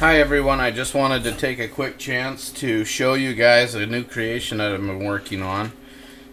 Hi everyone, I just wanted to take a quick chance to show you guys a new creation that I've been working on.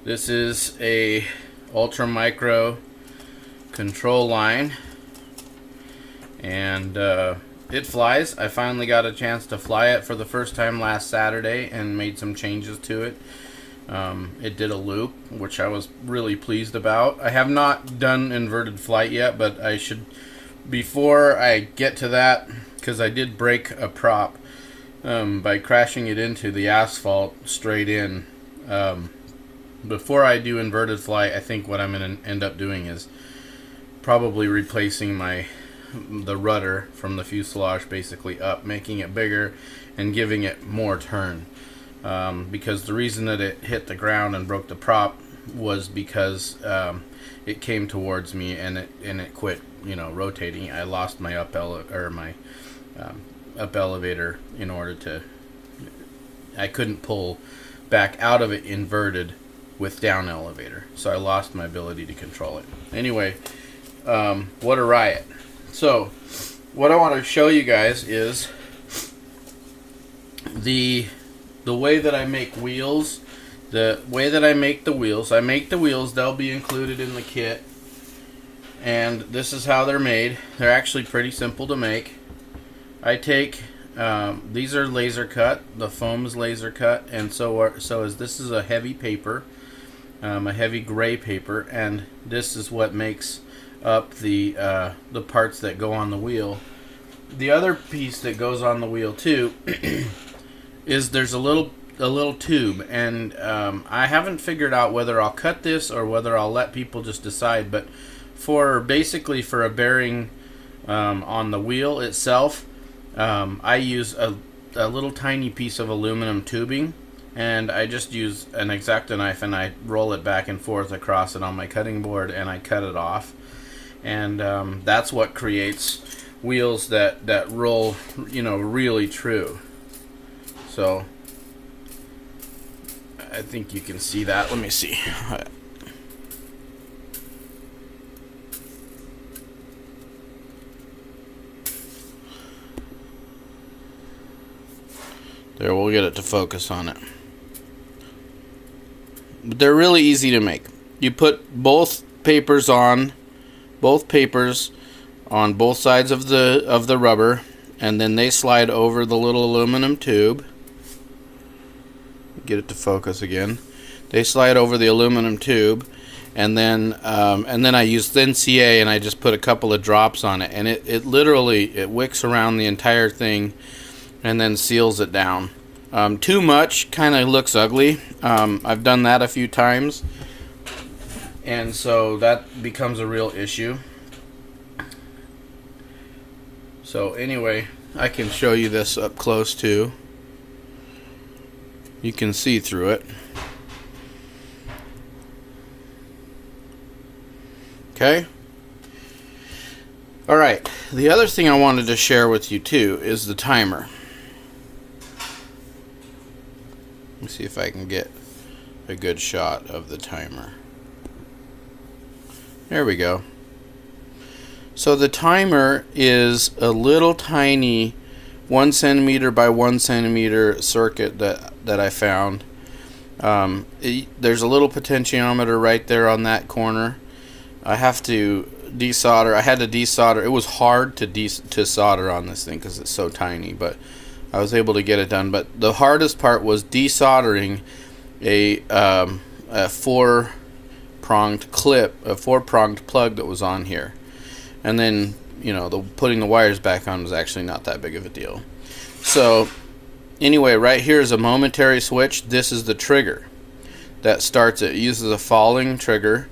This is a ultra micro control line, and it flies. I finally got a chance to fly it for the first time last Saturday and made some changes to it. It did a loop, which I was really pleased about. I have not done inverted flight yet, but I should, before I get to that, because I did break a prop by crashing it into the asphalt straight in. Before I do inverted flight, I think what I'm going to end up doing is probably replacing the rudder from the fuselage basically up, making it bigger and giving it more turn. Because the reason that it hit the ground and broke the prop was because it came towards me and it quit, rotating. I lost my up elevator in order to. I couldn't pull back out of it inverted with down elevator, so I lost my ability to control it. Anyway, what a riot! So, what I want to show you guys is the way that I make wheels. The way that I make the wheels. I make the wheels. They'll be included in the kit. And this is how they're made. They're actually pretty simple to make. I take, these are laser cut. The foam is laser cut. And this is a heavy paper. A heavy gray paper. And this is what makes up the parts that go on the wheel. The other piece that goes on the wheel too is there's a little tube, and I haven't figured out whether I'll cut this or whether I'll let people just decide, but for a bearing on the wheel itself, I use a little tiny piece of aluminum tubing, and I just use an X-Acto knife and I roll it back and forth across it on my cutting board, and I cut it off, and that's what creates wheels that roll really true. So I think you can see that. Let me see. There, we'll get it to focus on it. But they're really easy to make. You put both papers on both sides of the rubber, and then they slide over the little aluminum tube. Get it to focus again. They slide over the aluminum tube, and then I use thin CA, and I just put a couple of drops on it, and it literally wicks around the entire thing and then seals it down. Too much kind of looks ugly. I've done that a few times, and so that becomes a real issue. So anyway, I can show you this up close too. You can see through it. Okay. Alright, the other thing I wanted to share with you too is the timer. Let me see if I can get a good shot of the timer. There we go. So the timer is a little tiny 1 centimeter by 1 centimeter circuit that I found. There's a little potentiometer right there on that corner. I have to desolder. I had to desolder. It was hard to solder on this thing because it's so tiny, but I was able to get it done. But the hardest part was desoldering a 4-pronged clip, a 4-pronged plug that was on here. And then, putting the wires back on was actually not that big of a deal. So, anyway, right here is a momentary switch. This is the trigger that starts it. It uses a falling trigger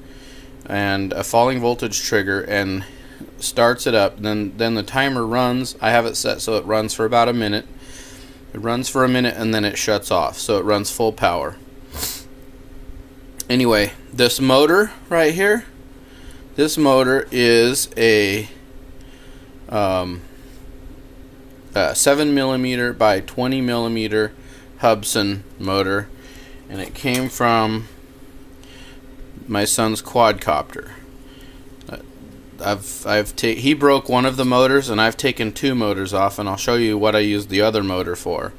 and a falling voltage trigger and starts it up. Then the timer runs. I have it set so it runs for about a minute. It runs for a minute and then it shuts off. So it runs full power. Anyway, this motor right here, this motor is a 7mm by 20mm Hubsan motor, and it came from my son's quadcopter. he broke one of the motors, and I've taken 2 motors off, and I'll show you what I used the other motor for.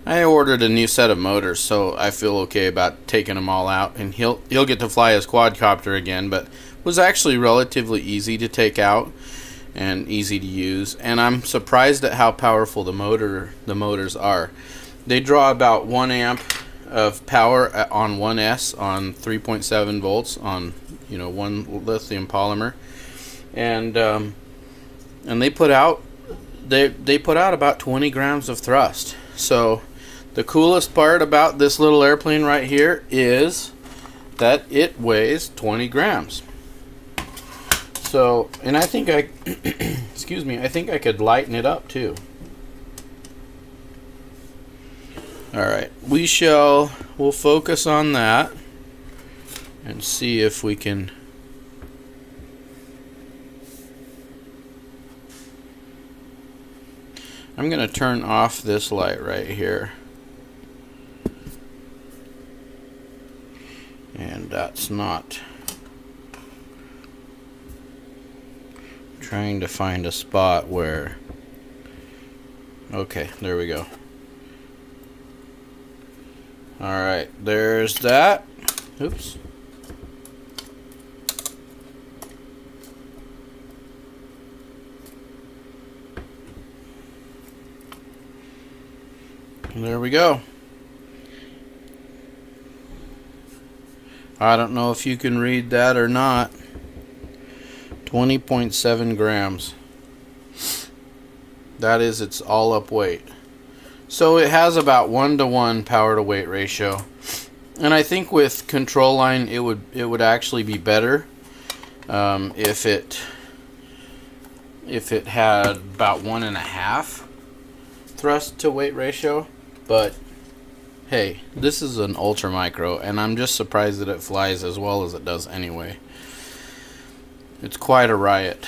I ordered a new set of motors, so I feel okay about taking them all out, and he'll get to fly his quadcopter again, but it was actually relatively easy to take out and easy to use, and I'm surprised at how powerful the motors are. They draw about 1 amp of power on 1S on 3.7 volts on 1 lithium polymer, and they put out about 20 grams of thrust. So the coolest part about this little airplane right here is that it weighs 20 grams. So, and I think excuse me, I think I could lighten it up too. Alright, we'll focus on that and see if we can I'm going to turn off this light right here. And that's not trying to find a spot where, okay, there we go. Alright, there's that. Oops. There we go. I don't know if you can read that or not. 20.7 grams. That is its all up weight. So it has about 1-to-1 power to weight ratio. And I think with control line it would actually be better if it had about 1.5 thrust to weight ratio. But hey, this is an ultra micro, and I'm just surprised that it flies as well as it does anyway. It's quite a riot.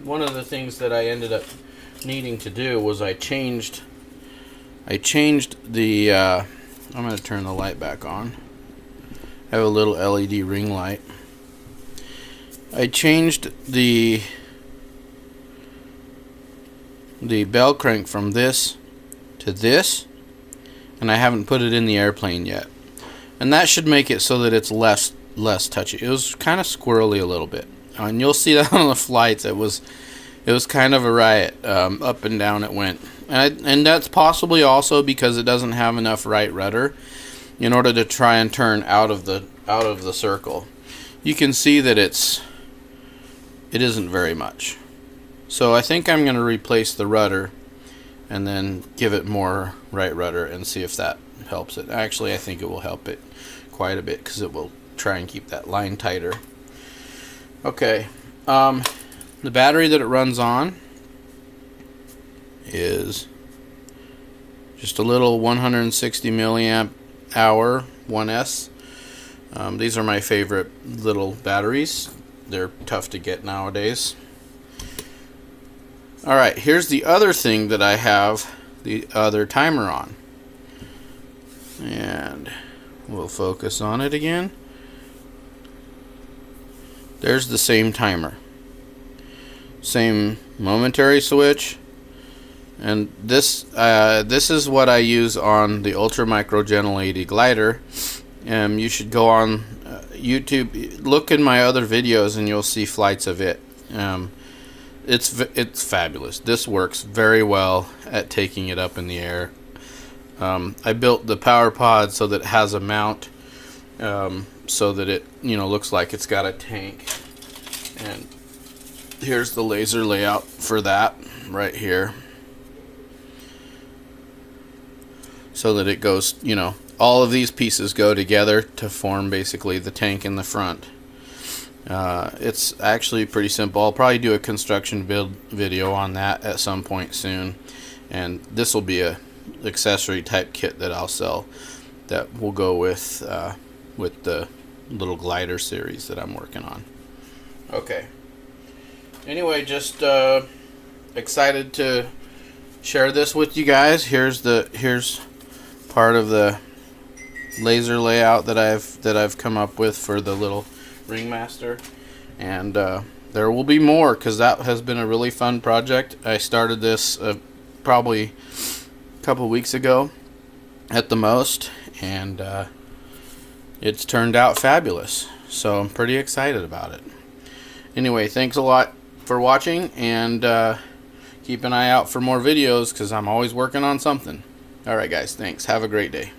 One of the things that I ended up needing to do was I changed the I'm going to turn the light back on. I have a little LED ring light. I changed the bell crank from this to this, and I haven't put it in the airplane yet. And that should make it so that it's less touchy. It was kind of squirrely a little bit, and you'll see that on the flights. It was kind of a riot. Up and down it went, and that's possibly also because it doesn't have enough right rudder in order to try and turn out of the circle. You can see that it isn't very much. So I think I'm going to replace the rudder and then give it more right rudder and see if that helps it. Actually, I think it will help it quite a bit because it will try and keep that line tighter. Okay, the battery that it runs on is just a little 160 milliamp hour 1S. These are my favorite little batteries. They're tough to get nowadays. Alright, here's the other thing that I have the other timer on. And we'll focus on it again. There's the same timer. Same momentary switch. And this is what I use on the Ultra Micro Gen 80 glider. You should go on YouTube, look in my other videos, and you'll see flights of it. It's fabulous. This works very well at taking it up in the air. I built the power pod so that it has a mount, so that it looks like it's got a tank. And here's the laser layout for that right here, so that it goes, all of these pieces go together to form basically the tank in the front. It's actually pretty simple. I'll probably do a construction build video on that at some point soon, and this will be a accessory type kit that I'll sell that will go with the little glider series that I'm working on. Okay, anyway, just excited to share this with you guys. Here's part of the laser layout that I've come up with for the little Ringmaster, and there will be more, because that has been a really fun project. I started this probably a couple weeks ago at the most, and it's turned out fabulous. So I'm pretty excited about it. Anyway, thanks a lot for watching, and keep an eye out for more videos, because I'm always working on something. Alright guys, thanks. Have a great day.